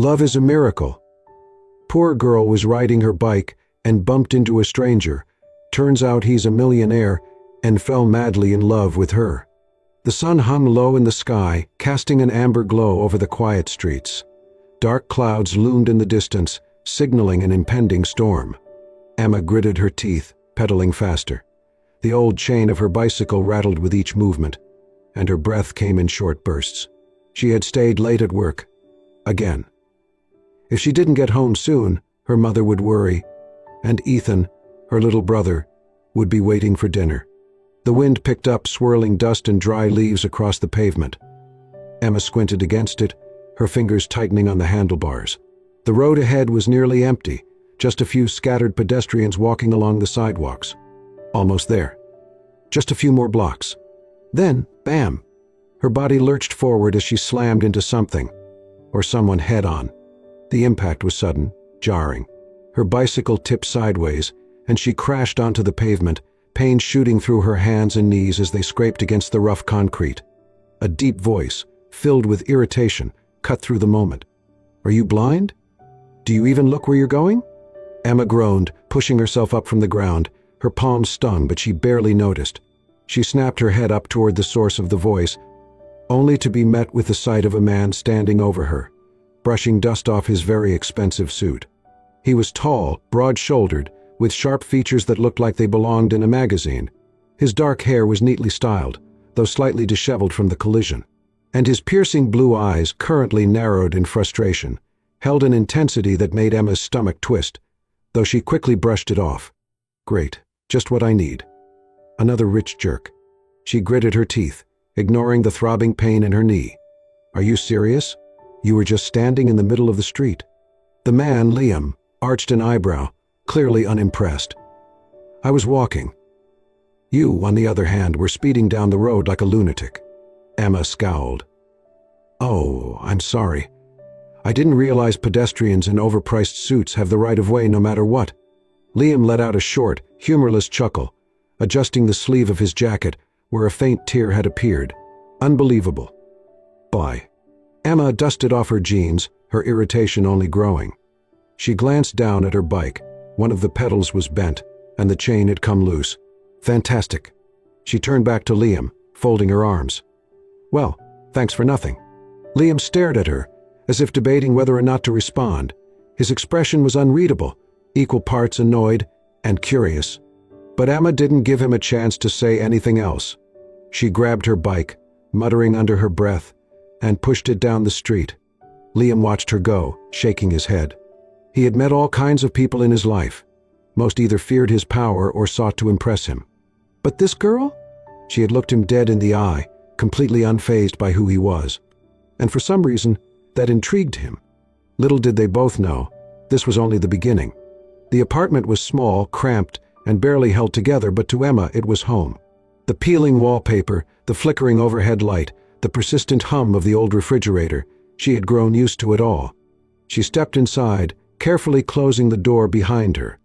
Love is a miracle. Poor girl was riding her bike and bumped into a stranger. Turns out he's a millionaire and fell madly in love with her. The sun hung low in the sky, casting an amber glow over the quiet streets. Dark clouds loomed in the distance, signaling an impending storm. Emma gritted her teeth, pedaling faster. The old chain of her bicycle rattled with each movement, and her breath came in short bursts. She had stayed late at work. Again. If she didn't get home soon, her mother would worry, and Ethan, her little brother, would be waiting for dinner. The wind picked up, swirling dust and dry leaves across the pavement. Emma squinted against it, her fingers tightening on the handlebars. The road ahead was nearly empty, just a few scattered pedestrians walking along the sidewalks. Almost there. Just a few more blocks. Then, bam! Her body lurched forward as she slammed into something, or someone head-on. The impact was sudden, jarring. Her bicycle tipped sideways, and she crashed onto the pavement, pain shooting through her hands and knees as they scraped against the rough concrete. A deep voice, filled with irritation, cut through the moment. "Are you blind? Do you even look where you're going?" Emma groaned, pushing herself up from the ground. Her palms stung, but she barely noticed. She snapped her head up toward the source of the voice, only to be met with the sight of a man standing over her, brushing dust off his very expensive suit. He was tall, broad-shouldered, with sharp features that looked like they belonged in a magazine. His dark hair was neatly styled, though slightly disheveled from the collision, and his piercing blue eyes, currently narrowed in frustration, held an intensity that made Emma's stomach twist, though she quickly brushed it off. Great, just what I need. Another rich jerk. She gritted her teeth, ignoring the throbbing pain in her knee. "Are you serious? You were just standing in the middle of the street." The man, Liam, arched an eyebrow, clearly unimpressed. "I was walking. You, on the other hand, were speeding down the road like a lunatic." Emma scowled. "Oh, I'm sorry. I didn't realize pedestrians in overpriced suits have the right of way no matter what." Liam let out a short, humorless chuckle, adjusting the sleeve of his jacket where a faint tear had appeared. Unbelievable. Bye. Emma dusted off her jeans, her irritation only growing. She glanced down at her bike. One of the pedals was bent, and the chain had come loose. Fantastic. She turned back to Liam, folding her arms. "Well, thanks for nothing." Liam stared at her, as if debating whether or not to respond. His expression was unreadable, equal parts annoyed and curious. But Emma didn't give him a chance to say anything else. She grabbed her bike, muttering under her breath, and pushed it down the street. Liam watched her go, shaking his head. He had met all kinds of people in his life. Most either feared his power or sought to impress him. But this girl? She had looked him dead in the eye, completely unfazed by who he was. And for some reason, that intrigued him. Little did they both know, this was only the beginning. The apartment was small, cramped, and barely held together, but to Emma it was home. The peeling wallpaper, the flickering overhead light, the persistent hum of the old refrigerator, she had grown used to it all. She stepped inside, carefully closing the door behind her.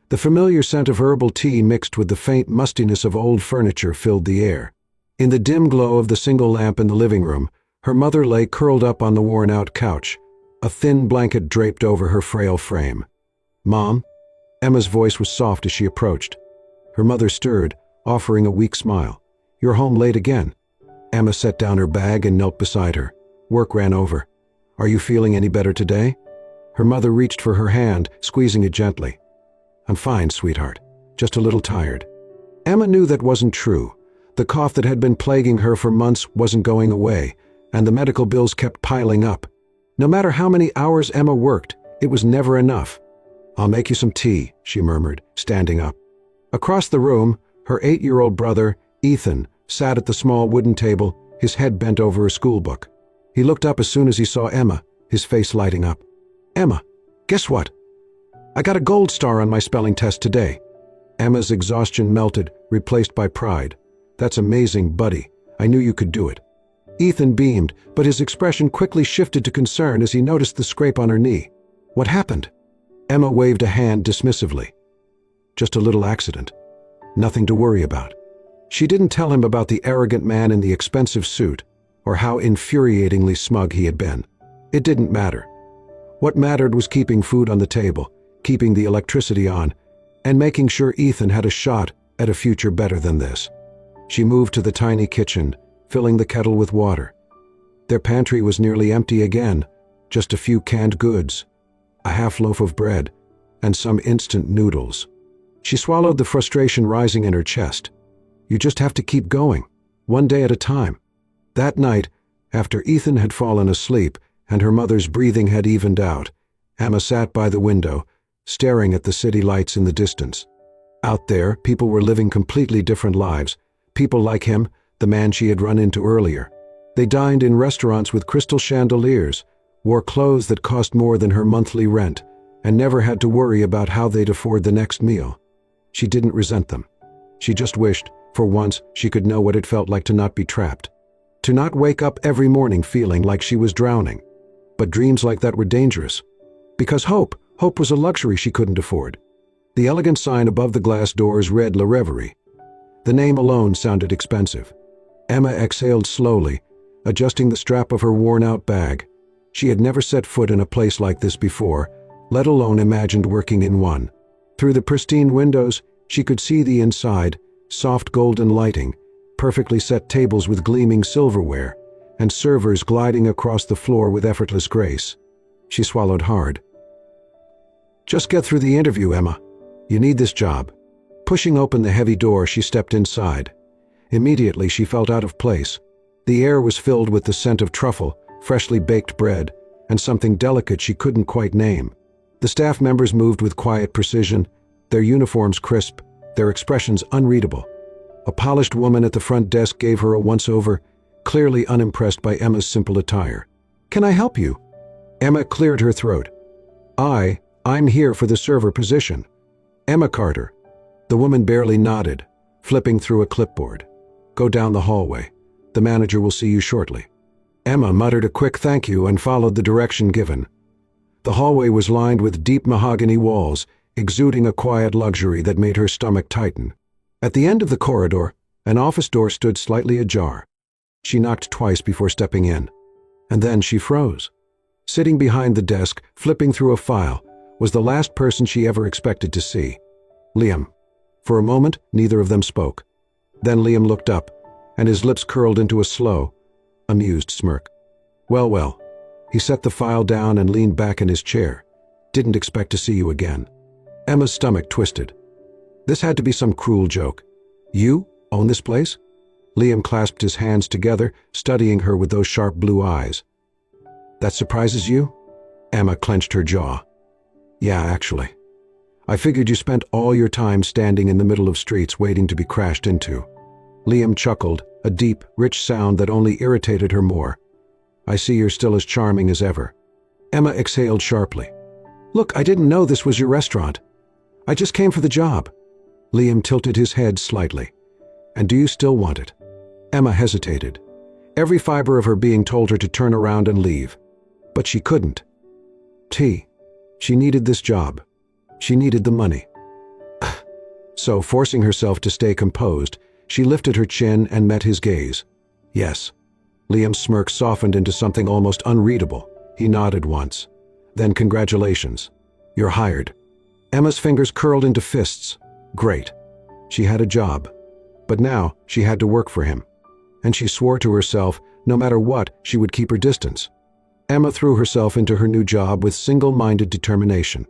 The familiar scent of herbal tea mixed with the faint mustiness of old furniture filled the air. In the dim glow of the single lamp in the living room, her mother lay curled up on the worn-out couch, a thin blanket draped over her frail frame. "Mom?" Emma's voice was soft as she approached. Her mother stirred, offering a weak smile. "You're home late again." Emma set down her bag and knelt beside her. Work ran over. "Are you feeling any better today?" Her mother reached for her hand, squeezing it gently. "I'm fine, sweetheart. Just a little tired." Emma knew that wasn't true. The cough that had been plaguing her for months wasn't going away, and the medical bills kept piling up. No matter how many hours Emma worked, it was never enough. "I'll make you some tea," she murmured, standing up. Across the room, her 8-year-old brother, Ethan, sat at the small wooden table, his head bent over a schoolbook. He looked up as soon as he saw Emma, his face lighting up. "Emma, guess what? I got a gold star on my spelling test today." Emma's exhaustion melted, replaced by pride. "That's amazing, buddy. I knew you could do it." Ethan beamed, but his expression quickly shifted to concern as he noticed the scrape on her knee. "What happened?" Emma waved a hand dismissively. "Just a little accident. Nothing to worry about." She didn't tell him about the arrogant man in the expensive suit, or how infuriatingly smug he had been. It didn't matter. What mattered was keeping food on the table, keeping the electricity on, and making sure Ethan had a shot at a future better than this. She moved to the tiny kitchen, filling the kettle with water. Their pantry was nearly empty again, just a few canned goods, a half loaf of bread, and some instant noodles. She swallowed the frustration rising in her chest. You just have to keep going, one day at a time. That night, after Ethan had fallen asleep and her mother's breathing had evened out, Emma sat by the window, staring at the city lights in the distance. Out there, people were living completely different lives. People like him, the man she had run into earlier. They dined in restaurants with crystal chandeliers, wore clothes that cost more than her monthly rent, and never had to worry about how they'd afford the next meal. She didn't resent them. She just wished, for once, she could know what it felt like to not be trapped. To not wake up every morning feeling like she was drowning. But dreams like that were dangerous. Because hope was a luxury she couldn't afford. The elegant sign above the glass doors read La Reverie. The name alone sounded expensive. Emma exhaled slowly, adjusting the strap of her worn-out bag. She had never set foot in a place like this before, let alone imagined working in one. Through the pristine windows, she could see the inside, soft golden lighting, perfectly set tables with gleaming silverware, and servers gliding across the floor with effortless grace. She swallowed hard. Just get through the interview, Emma. You need this job. Pushing open the heavy door, she stepped inside. Immediately, she felt out of place. The air was filled with the scent of truffle, freshly baked bread, and something delicate she couldn't quite name. The staff members moved with quiet precision, their uniforms crisp, their expressions unreadable. A polished woman at the front desk gave her a once-over, clearly unimpressed by Emma's simple attire. "Can I help you?" Emma cleared her throat. I'm here for the server position. Emma Carter." The woman barely nodded, flipping through a clipboard. "Go down the hallway. The manager will see you shortly." Emma muttered a quick thank you and followed the direction given. The hallway was lined with deep mahogany walls, exuding a quiet luxury that made her stomach tighten. At the end of the corridor, an office door stood slightly ajar. She knocked twice before stepping in. And then she froze. Sitting behind the desk, flipping through a file, was the last person she ever expected to see. Liam. For a moment, neither of them spoke. Then Liam looked up, and his lips curled into a slow, amused smirk. Well. He set the file down and leaned back in his chair. "Didn't expect to see you again." Emma's stomach twisted. This had to be some cruel joke. "You own this place?" Liam clasped his hands together, studying her with those sharp blue eyes. "That surprises you?" Emma clenched her jaw. "Yeah, actually. I figured you spent all your time standing in the middle of streets waiting to be crashed into." Liam chuckled, a deep, rich sound that only irritated her more. "I see you're still as charming as ever." Emma exhaled sharply. "Look, I didn't know this was your restaurant. I just came for the job." Liam tilted his head slightly. "And do you still want it?" Emma hesitated. Every fiber of her being told her to turn around and leave. But she couldn't. She needed this job. She needed the money. So, forcing herself to stay composed, she lifted her chin and met his gaze. "Yes." Liam's smirk softened into something almost unreadable. He nodded once. "Then congratulations. You're hired." Emma's fingers curled into fists. Great. She had a job. But now she had to work for him. And she swore to herself, no matter what, she would keep her distance. Emma threw herself into her new job with single-minded determination.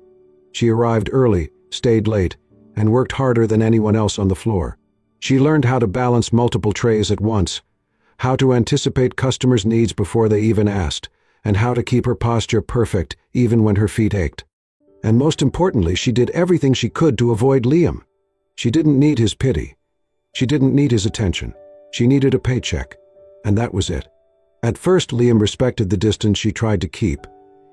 She arrived early, stayed late, and worked harder than anyone else on the floor. She learned how to balance multiple trays at once, how to anticipate customers' needs before they even asked, and how to keep her posture perfect even when her feet ached. And most importantly, she did everything she could to avoid Liam. She didn't need his pity. She didn't need his attention. She needed a paycheck, and that was it. At first, Liam respected the distance she tried to keep.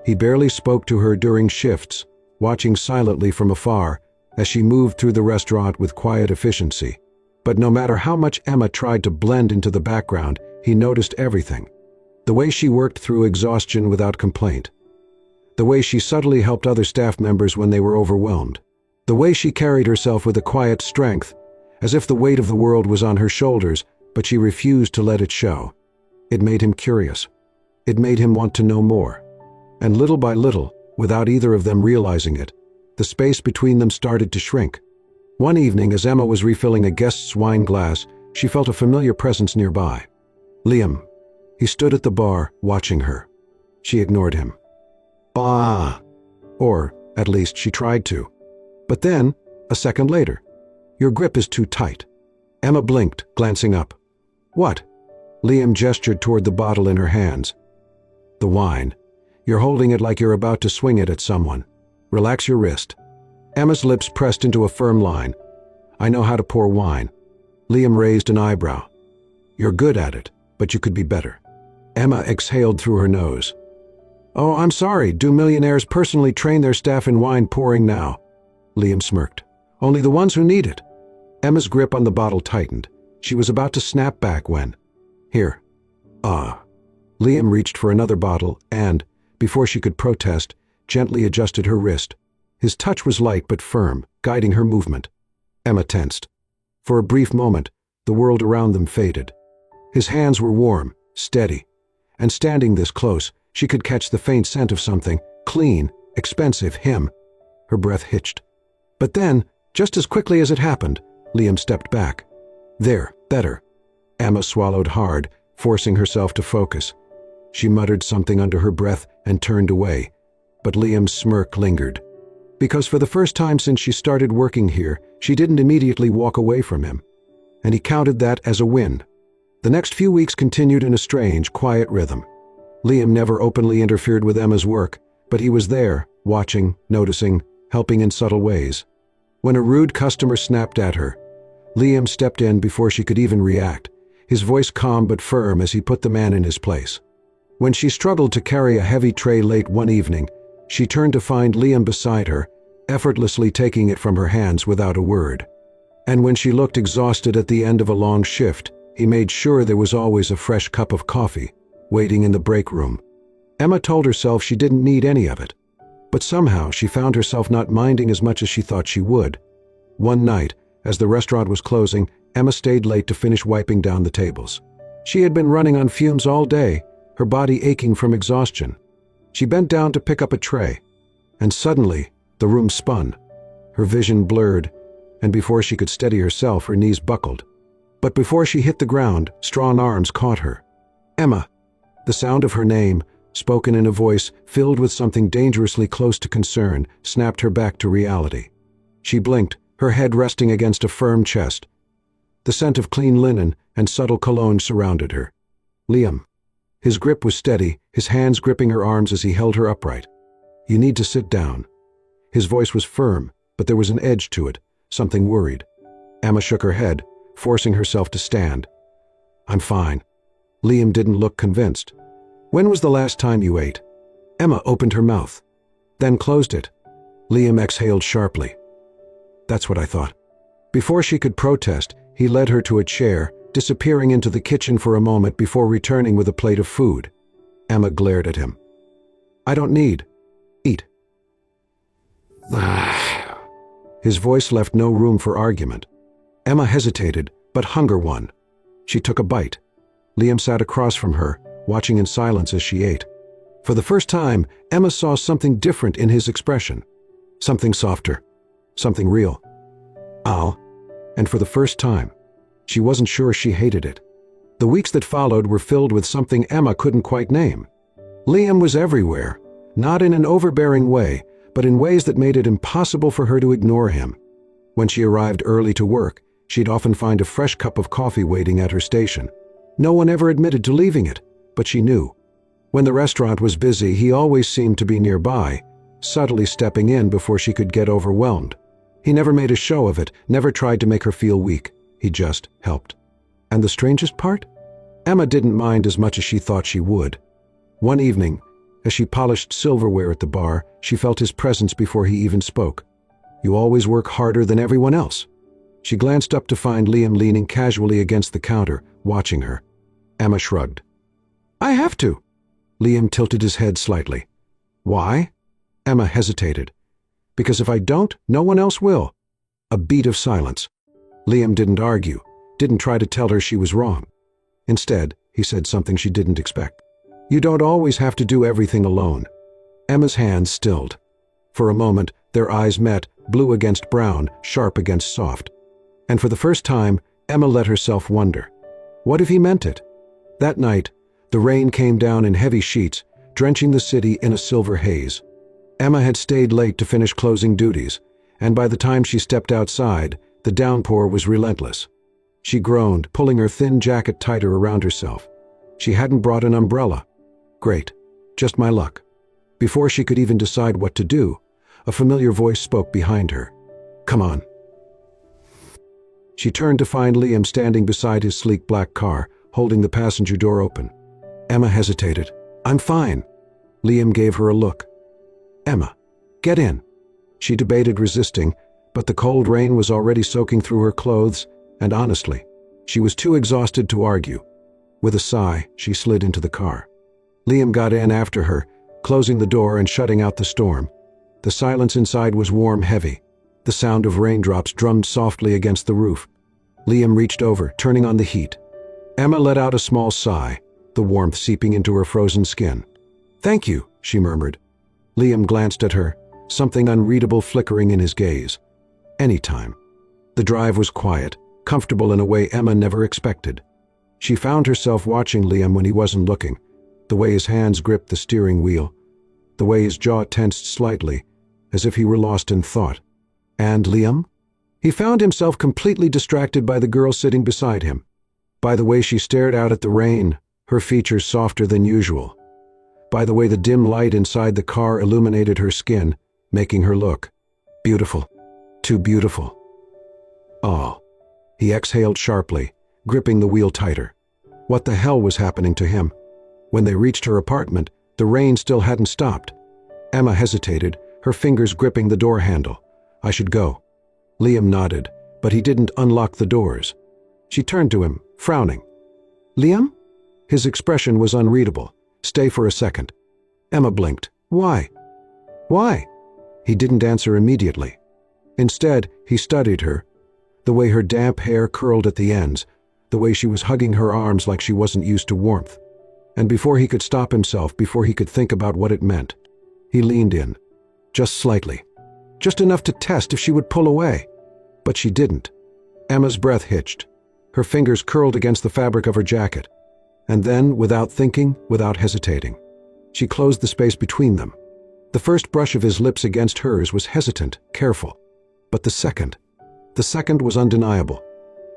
He barely spoke to her during shifts, watching silently from afar as she moved through the restaurant with quiet efficiency. But no matter how much Emma tried to blend into the background, he noticed everything. The way she worked through exhaustion without complaint. The way she subtly helped other staff members when they were overwhelmed. The way she carried herself with a quiet strength, as if the weight of the world was on her shoulders, but she refused to let it show. It made him curious. It made him want to know more. And little by little, Without either of them realizing it, the space between them started to shrink. One evening, as Emma was refilling a guest's wine glass, she felt a familiar presence nearby. Liam. He stood at the bar, watching her. She ignored him. Bah! Or, at least, she tried to. But then, a second later, "Your grip is too tight." Emma blinked, glancing up. "What?" Liam gestured toward the bottle in her hands. "The wine. You're holding it like you're about to swing it at someone. Relax your wrist." Emma's lips pressed into a firm line. "I know how to pour wine." Liam raised an eyebrow. "You're good at it, but you could be better." Emma exhaled through her nose. "Oh, I'm sorry. Do millionaires personally train their staff in wine pouring now?" Liam smirked. "Only the ones who need it." Emma's grip on the bottle tightened. She was about to snap back when, "Here." Liam reached for another bottle and, before she could protest, gently adjusted her wrist. His touch was light but firm, guiding her movement. Emma tensed. For a brief moment, the world around them faded. His hands were warm, steady, and standing this close, she could catch the faint scent of something, clean, expensive, him. Her breath hitched. But then, just as quickly as it happened, Liam stepped back. "There, better." Emma swallowed hard, forcing herself to focus. She muttered something under her breath and turned away, but Liam's smirk lingered. Because for the first time since she started working here, she didn't immediately walk away from him. And he counted that as a win. The next few weeks continued in a strange, quiet rhythm. Liam never openly interfered with Emma's work, but he was there, watching, noticing, helping in subtle ways. When a rude customer snapped at her, Liam stepped in before she could even react, his voice calm but firm as he put the man in his place. When she struggled to carry a heavy tray late one evening, she turned to find Liam beside her, effortlessly taking it from her hands without a word. And when she looked exhausted at the end of a long shift, he made sure there was always a fresh cup of coffee, waiting in the break room. Emma told herself she didn't need any of it. But somehow she found herself not minding as much as she thought she would. One night, as the restaurant was closing, Emma stayed late to finish wiping down the tables. She had been running on fumes all day, her body aching from exhaustion. She bent down to pick up a tray, and suddenly, the room spun. Her vision blurred, and before she could steady herself, her knees buckled. But before she hit the ground, strong arms caught her. "Emma!" The sound of her name, spoken in a voice filled with something dangerously close to concern, snapped her back to reality. She blinked, her head resting against a firm chest. The scent of clean linen and subtle cologne surrounded her. Liam. His grip was steady, his hands gripping her arms as he held her upright. "You need to sit down." His voice was firm, but there was an edge to it, something worried. Emma shook her head, forcing herself to stand. "I'm fine." Liam didn't look convinced. "When was the last time you ate?" Emma opened her mouth, then closed it. Liam exhaled sharply. "That's what I thought." Before she could protest, he led her to a chair, disappearing into the kitchen for a moment before returning with a plate of food. Emma glared at him. "I don't need. Eat." His voice left no room for argument. Emma hesitated, but hunger won. She took a bite. Liam sat across from her, watching in silence as she ate. For the first time, Emma saw something different in his expression. Something softer. Something real. And for the first time, she wasn't sure she hated it. The weeks that followed were filled with something Emma couldn't quite name. Liam was everywhere, not in an overbearing way, but in ways that made it impossible for her to ignore him. When she arrived early to work, she'd often find a fresh cup of coffee waiting at her station. No one ever admitted to leaving it, but she knew. When the restaurant was busy, he always seemed to be nearby, subtly stepping in before she could get overwhelmed. He never made a show of it, never tried to make her feel weak. He just helped. And the strangest part? Emma didn't mind as much as she thought she would. One evening, as she polished silverware at the bar, she felt his presence before he even spoke. "You always work harder than everyone else." She glanced up to find Liam leaning casually against the counter, watching her. Emma shrugged. "I have to." Liam tilted his head slightly. "Why?" Emma hesitated. "Because if I don't, no one else will." A beat of silence. Liam didn't argue, didn't try to tell her she was wrong. Instead, he said something she didn't expect. "You don't always have to do everything alone." Emma's hands stilled. For a moment, their eyes met, blue against brown, sharp against soft. And for the first time, Emma let herself wonder. What if he meant it? That night, the rain came down in heavy sheets, drenching the city in a silver haze. Emma had stayed late to finish closing duties, and by the time she stepped outside, the downpour was relentless. She groaned, pulling her thin jacket tighter around herself. She hadn't brought an umbrella. Great. Just my luck. Before she could even decide what to do, a familiar voice spoke behind her. Come on. She turned to find Liam standing beside his sleek black car, holding the passenger door open. Emma hesitated. I'm fine. Liam gave her a look. Emma, get in. She debated resisting, but the cold rain was already soaking through her clothes, and honestly, she was too exhausted to argue. With a sigh, she slid into the car. Liam got in after her, closing the door and shutting out the storm. The silence inside was warm, heavy. The sound of raindrops drummed softly against the roof. Liam reached over, turning on the heat. Emma let out a small sigh, the warmth seeping into her frozen skin. Thank you, she murmured. Liam glanced at her, something unreadable flickering in his gaze. Anytime. The drive was quiet, comfortable in a way Emma never expected. She found herself watching Liam when he wasn't looking, the way his hands gripped the steering wheel, the way his jaw tensed slightly, as if he were lost in thought. And Liam? He found himself completely distracted by the girl sitting beside him, by the way she stared out at the rain, her features softer than usual, by the way the dim light inside the car illuminated her skin, making her look beautiful, too beautiful. Oh. He exhaled sharply, gripping the wheel tighter. What the hell was happening to him? When they reached her apartment, the rain still hadn't stopped. Emma hesitated, her fingers gripping the door handle. I should go. Liam nodded, but he didn't unlock the doors. She turned to him, frowning. Liam? His expression was unreadable. Stay for a second. Emma blinked. Why? Why? He didn't answer immediately. Instead, he studied her, the way her damp hair curled at the ends, the way she was hugging her arms like she wasn't used to warmth. And before he could stop himself, before he could think about what it meant, he leaned in, just slightly, just enough to test if she would pull away. But she didn't. Emma's breath hitched. Her fingers curled against the fabric of her jacket. And then, without thinking, without hesitating, she closed the space between them. The first brush of his lips against hers was hesitant, careful. But the second was undeniable.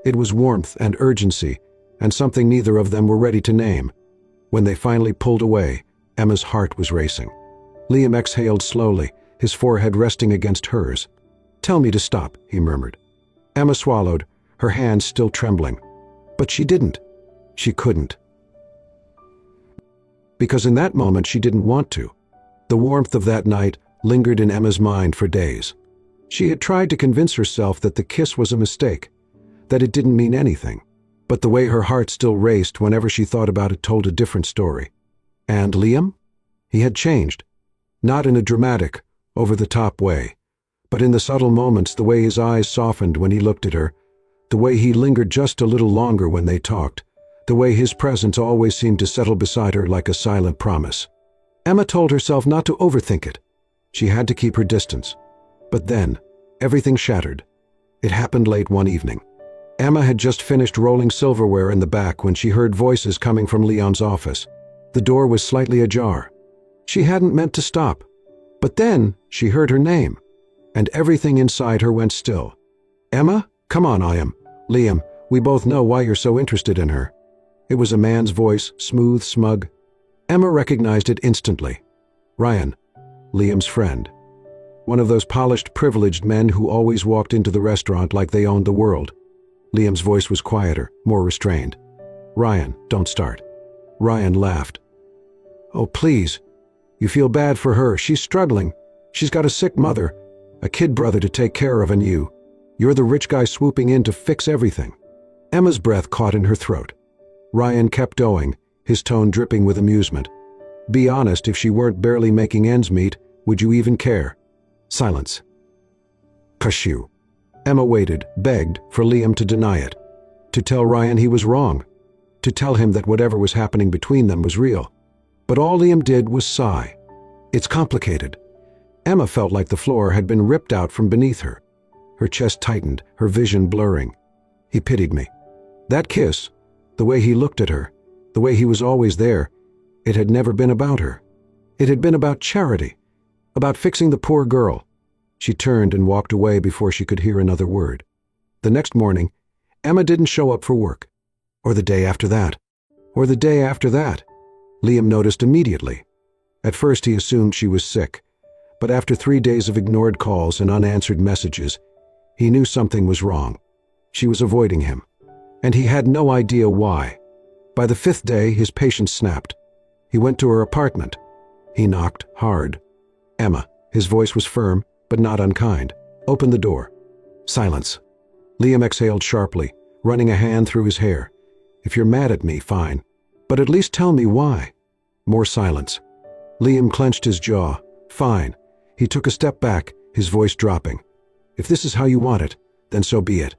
It was warmth and urgency, and something neither of them were ready to name. When they finally pulled away, Emma's heart was racing. Liam exhaled slowly, his forehead resting against hers. Tell me to stop, he murmured. Emma swallowed, her hands still trembling. But she didn't. She couldn't. Because in that moment she didn't want to. The warmth of that night lingered in Emma's mind for days. She had tried to convince herself that the kiss was a mistake, that it didn't mean anything, but the way her heart still raced whenever she thought about it told a different story. And Liam? He had changed. Not in a dramatic, over-the-top way, but in the subtle moments, the way his eyes softened when he looked at her, the way he lingered just a little longer when they talked, the way his presence always seemed to settle beside her like a silent promise. Emma told herself not to overthink it. She had to keep her distance. But then, everything shattered. It happened late one evening. Emma had just finished rolling silverware in the back when she heard voices coming from Leon's office. The door was slightly ajar. She hadn't meant to stop. But then, she heard her name, and everything inside her went still. Emma? Come on, Liam, we both know why you're so interested in her. It was a man's voice, smooth, smug. Emma recognized it instantly. Ryan, Liam's friend. One of those polished, privileged men who always walked into the restaurant like they owned the world. Liam's voice was quieter, more restrained. Ryan, don't start. Ryan laughed. Oh, please. You feel bad for her. She's struggling. She's got a sick mother, a kid brother to take care of, and you're the rich guy swooping in to fix everything. Emma's breath caught in her throat. Ryan kept going, his tone dripping with amusement. Be honest, if she weren't barely making ends meet, would you even care? Silence. Kashu. Emma waited, begged for Liam to deny it, to tell Ryan he was wrong, to tell him that whatever was happening between them was real. But all Liam did was sigh. It's complicated." Emma felt like the floor had been ripped out from beneath her. Her chest tightened, her vision blurring. He pitied me. That kiss, the way he looked at her, the way he was always there, it had never been about her. It had been about charity, about fixing the poor girl. She turned and walked away before she could hear another word. The next morning, Emma didn't show up for work. Or the day after that. Or the day after that. Liam noticed immediately. At first he assumed she was sick, but after 3 days of ignored calls and unanswered messages, he knew something was wrong. She was avoiding him, and he had no idea why. By the 5th day, his patience snapped. He went to her apartment. He knocked hard. Emma, his voice was firm, but not unkind, opened the door. Silence. Liam exhaled sharply, running a hand through his hair. "If you're mad at me, fine. But at least tell me why." More silence. Liam clenched his jaw. "Fine." He took a step back, his voice dropping. "If this is how you want it, then so be it."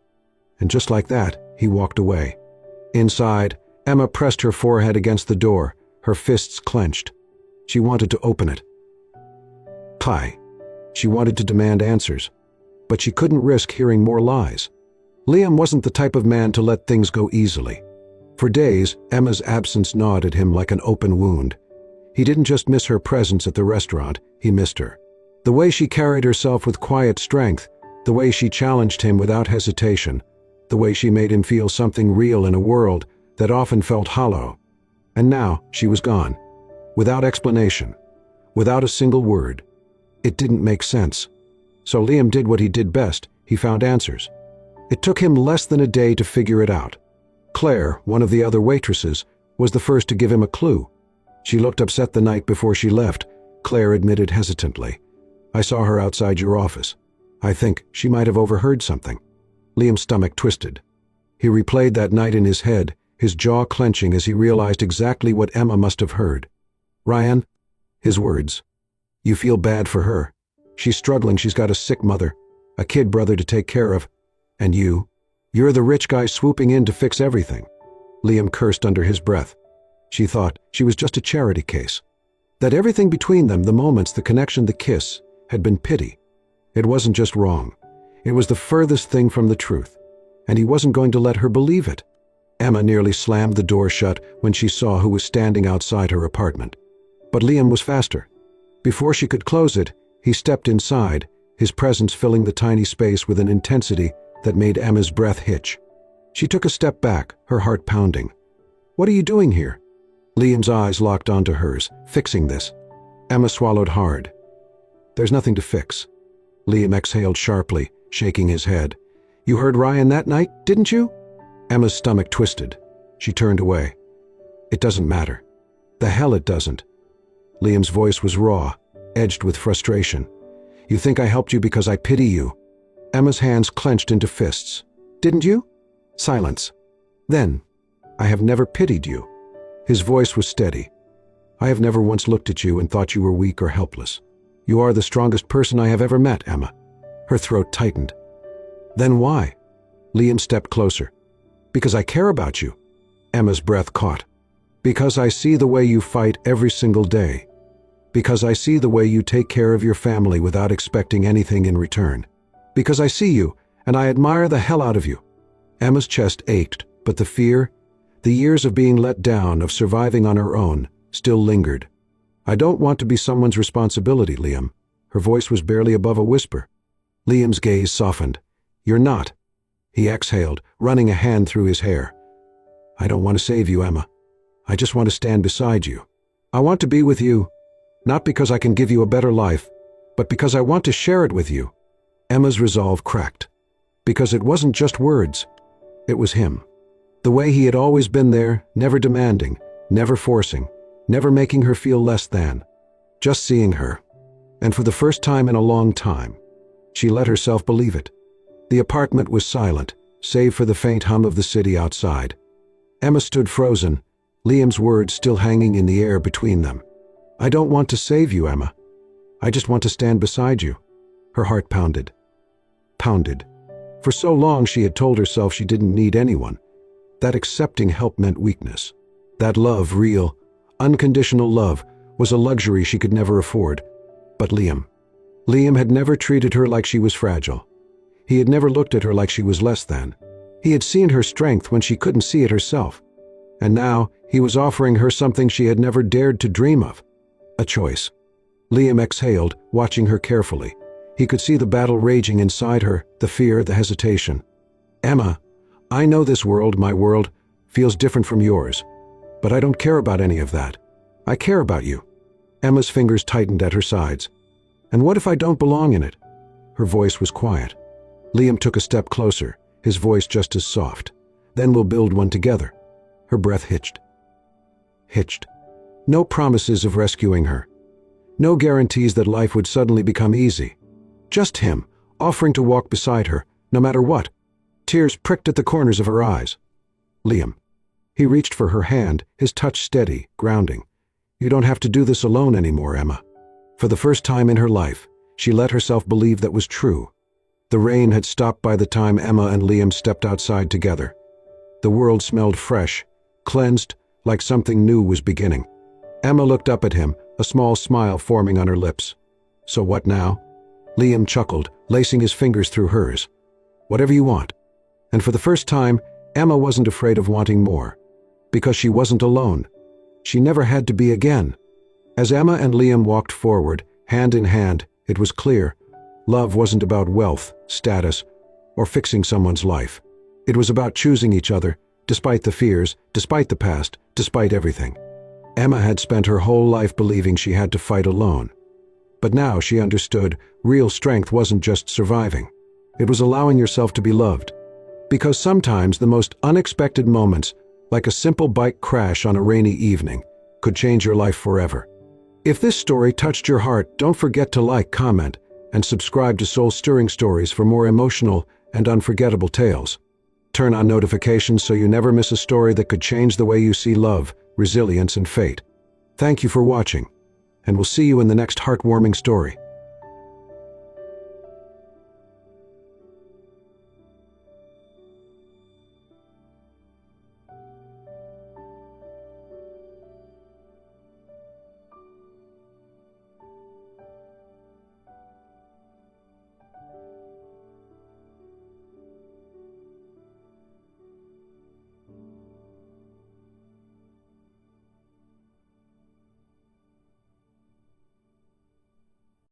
And just like that, he walked away. Inside, Emma pressed her forehead against the door, her fists clenched. She wanted to open it. Pie. She wanted to demand answers, but she couldn't risk hearing more lies. Liam wasn't the type of man to let things go easily. For days, Emma's absence gnawed at him like an open wound. He didn't just miss her presence at the restaurant, he missed her. The way she carried herself with quiet strength, the way she challenged him without hesitation, the way she made him feel something real in a world that often felt hollow. And now she was gone, without explanation, without a single word. It didn't make sense. So Liam did what he did best. He found answers. It took him less than a day to figure it out. Claire, one of the other waitresses, was the first to give him a clue. She looked upset the night before she left. Claire admitted hesitantly, "I saw her outside your office. I think she might have overheard something." Liam's stomach twisted. He replayed that night in his head, his jaw clenching as he realized exactly what Emma must have heard. "Ryan," his words, "you feel bad for her. She's struggling, she's got a sick mother, a kid brother to take care of. And you're the rich guy swooping in to fix everything." Liam cursed under his breath. She thought she was just a charity case. That everything between them, the moments, the connection, the kiss, had been pity. It wasn't just wrong. It was the furthest thing from the truth. And he wasn't going to let her believe it. Emma nearly slammed the door shut when she saw who was standing outside her apartment. But Liam was faster. Before she could close it, he stepped inside, his presence filling the tiny space with an intensity that made Emma's breath hitch. She took a step back, her heart pounding. "What are you doing here?" Liam's eyes locked onto hers, fixing this. Emma swallowed hard. "There's nothing to fix." Liam exhaled sharply, shaking his head. "You heard Ryan that night, didn't you?" Emma's stomach twisted. She turned away. "It doesn't matter." "The hell it doesn't." Liam's voice was raw, edged with frustration. "You think I helped you because I pity you." Emma's hands clenched into fists. "Didn't you?" Silence. "Then, I have never pitied you." His voice was steady. "I have never once looked at you and thought you were weak or helpless. You are the strongest person I have ever met, Emma." Her throat tightened. "Then why?" Liam stepped closer. "Because I care about you." Emma's breath caught. "Because I see the way you fight every single day. Because I see the way you take care of your family without expecting anything in return. Because I see you, and I admire the hell out of you." Emma's chest ached, but the fear, the years of being let down, of surviving on her own, still lingered. "I don't want to be someone's responsibility, Liam." Her voice was barely above a whisper. Liam's gaze softened. "You're not." He exhaled, running a hand through his hair. "I don't want to save you, Emma. I just want to stand beside you. I want to be with you, not because I can give you a better life, but because I want to share it with you." Emma's resolve cracked. Because it wasn't just words. It was him. The way he had always been there, never demanding, never forcing, never making her feel less than. Just seeing her. And for the first time in a long time, she let herself believe it. The apartment was silent, save for the faint hum of the city outside. Emma stood frozen, Liam's words still hanging in the air between them. "I don't want to save you, Emma. I just want to stand beside you." Her heart pounded. Pounded. For so long she had told herself she didn't need anyone. That accepting help meant weakness. That love, real, unconditional love, was a luxury she could never afford. But Liam had never treated her like she was fragile. He had never looked at her like she was less than. He had seen her strength when she couldn't see it herself. And now he was offering her something she had never dared to dream of. A choice. Liam exhaled, watching her carefully. He could see the battle raging inside her, the fear, the hesitation. "Emma, I know this world, my world, feels different from yours. But I don't care about any of that. I care about you." Emma's fingers tightened at her sides. "And what if I don't belong in it?" Her voice was quiet. Liam took a step closer, his voice just as soft. "Then we'll build one together." Her breath hitched. No promises of rescuing her. No guarantees that life would suddenly become easy. Just him, offering to walk beside her, no matter what. Tears pricked at the corners of her eyes. "Liam." He reached for her hand, his touch steady, grounding. "You don't have to do this alone anymore, Emma." For the first time in her life, she let herself believe that was true. The rain had stopped by the time Emma and Liam stepped outside together. The world smelled fresh, cleansed, like something new was beginning. Emma looked up at him, a small smile forming on her lips. "So what now?" Liam chuckled, lacing his fingers through hers. "Whatever you want." And for the first time, Emma wasn't afraid of wanting more. Because she wasn't alone. She never had to be again. As Emma and Liam walked forward, hand in hand, it was clear. Love wasn't about wealth, status, or fixing someone's life. It was about choosing each other, despite the fears, despite the past, despite everything. Emma had spent her whole life believing she had to fight alone. But now she understood real strength wasn't just surviving. It was allowing yourself to be loved. Because sometimes the most unexpected moments, like a simple bike crash on a rainy evening, could change your life forever. If this story touched your heart, don't forget to like, comment, and subscribe to Soul-Stirring Stories for more emotional and unforgettable tales. Turn on notifications so you never miss a story that could change the way you see love, resilience, and fate. Thank you for watching, and we'll see you in the next heartwarming story.